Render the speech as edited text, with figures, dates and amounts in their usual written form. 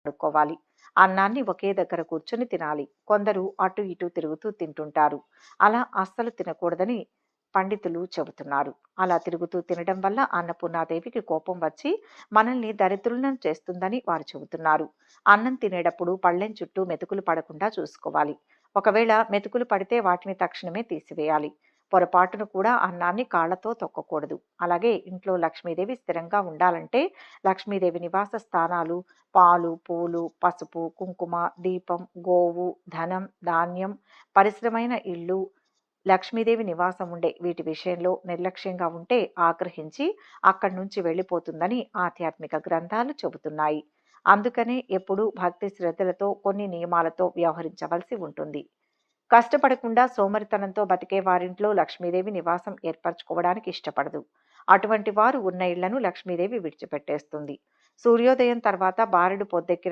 పడుకోవాలి. అన్నాన్ని ఒకే దగ్గర కూర్చొని తినాలి. కొందరు అటు ఇటు తిరుగుతూ తింటుంటారు. అలా అస్సలు తినకూడదని పండితులు చెబుతున్నారు. అలా తిరుగుతూ తినడం వల్ల అన్నపూర్ణాదేవికి కోపం వచ్చి మనల్ని దరిద్రులను చేస్తుందని వారు చెబుతున్నారు. అన్నం తినేటప్పుడు పళ్ళెం చుట్టూ మెతుకులు పడకుండా చూసుకోవాలి. ఒకవేళ మెతుకులు పడితే వాటిని తక్షణమే తీసివేయాలి. పొరపాటును కూడా అన్నాన్ని కాళ్లతో తొక్కకూడదు. అలాగే ఇంట్లో లక్ష్మీదేవి స్థిరంగా ఉండాలంటే లక్ష్మీదేవి నివాస స్థానాలు పాలు, పూలు, పసుపు, కుంకుమ, దీపం, గోవు, ధనం, ధాన్యం, పరిశ్రమైన ఇల్లు, లక్ష్మీదేవి నివాసం ఉండే వీటి విషయంలో నిర్లక్ష్యంగా ఉంటే ఆగ్రహించి అక్కడి నుంచి వెళ్ళిపోతుందని ఆధ్యాత్మిక గ్రంథాలు చెబుతున్నాయి. అందుకనే ఎప్పుడూ భక్తి శ్రద్ధలతో కొన్ని నియమాలతో వ్యవహరించవలసి ఉంటుంది. కష్టపడకుండా సోమరితనంతో బతికే వారింట్లో లక్ష్మీదేవి నివాసం ఏర్పరచుకోవడానికి ఇష్టపడదు. అటువంటి వారు ఉన్న ఇళ్లను లక్ష్మీదేవి విడిచిపెట్టేస్తుంది. సూర్యోదయం తర్వాత బారెడు పొద్దెక్కిన